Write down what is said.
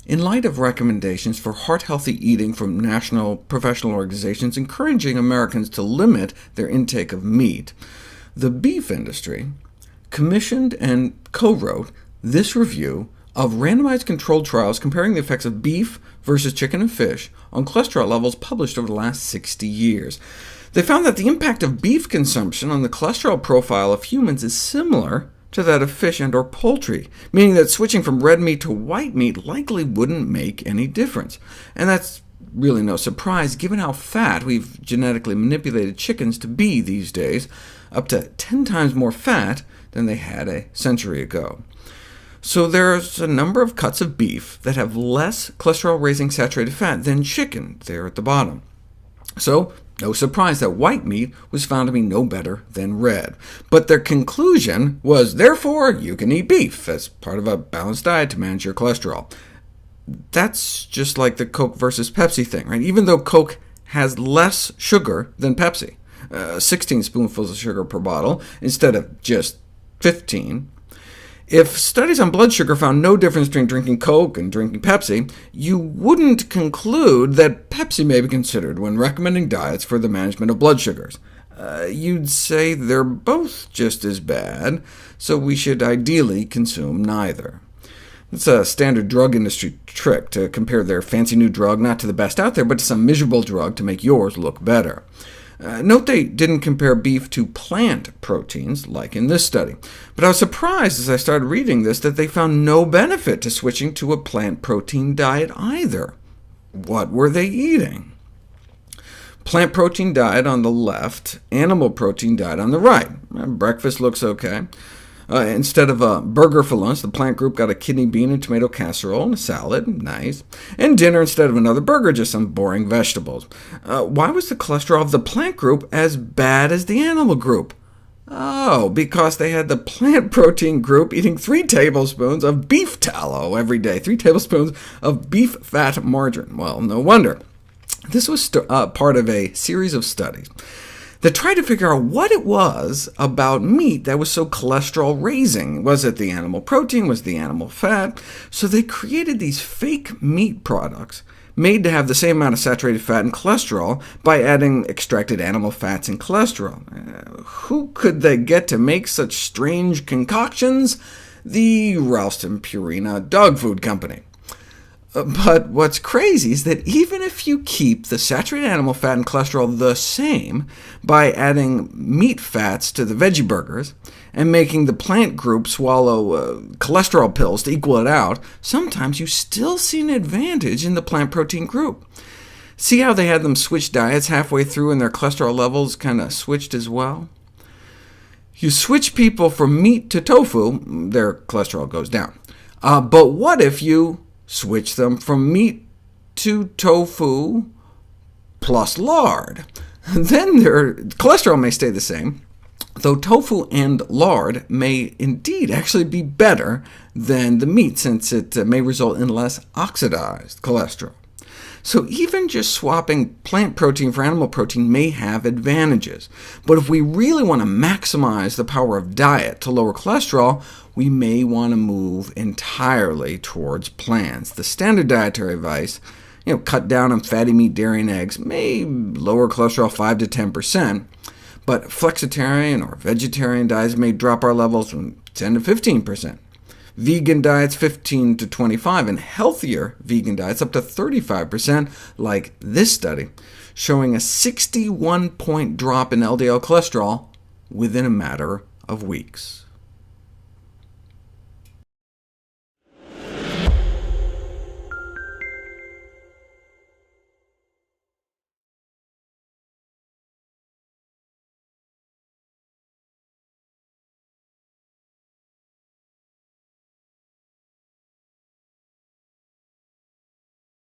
In light of recommendations for heart-healthy eating from national professional organizations encouraging Americans to limit their intake of meat, the beef industry commissioned and co-wrote this review of randomized controlled trials comparing the effects of beef versus chicken and fish on cholesterol levels published over the last 60 years. They found that the impact of beef consumption on the cholesterol profile of humans is similar to that of fish and/or poultry, meaning that switching from red meat to white meat likely wouldn't make any difference. And that's really no surprise, given how fat we've genetically manipulated chickens to be these days, up to 10 times more fat than they had a century ago. So there's a number of cuts of beef that have less cholesterol-raising saturated fat than chicken there at the bottom. So no surprise that white meat was found to be no better than red. But their conclusion was, therefore, you can eat beef as part of a balanced diet to manage your cholesterol. That's just like the Coke versus Pepsi thing, right? Even though Coke has less sugar than Pepsi, 16 spoonfuls of sugar per bottle instead of just 15. If studies on blood sugar found no difference between drinking Coke and drinking Pepsi, you wouldn't conclude that Pepsi may be considered when recommending diets for the management of blood sugars. You'd say they're both just as bad, so we should ideally consume neither. It's a standard drug industry trick to compare their fancy new drug not to the best out there, but to some miserable drug to make yours look better. Note they didn't compare beef to plant proteins, like in this study, but I was surprised as I started reading this that they found no benefit to switching to a plant protein diet either. What were they eating? Plant protein diet on the left, animal protein diet on the right. Breakfast looks OK. Instead of a burger for lunch, the plant group got a kidney bean and tomato casserole and a salad, nice. And dinner, instead of another burger, just some boring vegetables. Why was the cholesterol of the plant group as bad as the animal group? Oh, because they had the plant protein group eating 3 tablespoons of beef tallow every day, 3 tablespoons of beef fat margarine. Well, no wonder. This was part of a series of studies that tried to figure out what it was about meat that was so cholesterol-raising. Was it the animal protein? Was it the animal fat? So they created these fake meat products made to have the same amount of saturated fat and cholesterol by adding extracted animal fats and cholesterol. Who could they get to make such strange concoctions? The Ralston Purina Dog Food Company. But what's crazy is that even if you keep the saturated animal fat and cholesterol the same by adding meat fats to the veggie burgers, and making the plant group swallow cholesterol pills to equal it out, sometimes you still see an advantage in the plant protein group. See how they had them switch diets halfway through and their cholesterol levels kind of switched as well? You switch people from meat to tofu, their cholesterol goes down. But what if you switch them from meat to tofu plus lard? Then their cholesterol may stay the same, though tofu and lard may indeed actually be better than the meat, since it may result in less oxidized cholesterol. So even just swapping plant protein for animal protein may have advantages. But if we really want to maximize the power of diet to lower cholesterol, we may want to move entirely towards plants. The standard dietary advice, cut down on fatty meat, dairy, and eggs, may lower cholesterol 5 to 10%, but flexitarian or vegetarian diets may drop our levels from 10 to 15%. Vegan diets 15 to 25%, and healthier vegan diets up to 35%, like this study, showing a 61-point drop in LDL cholesterol within a matter of weeks.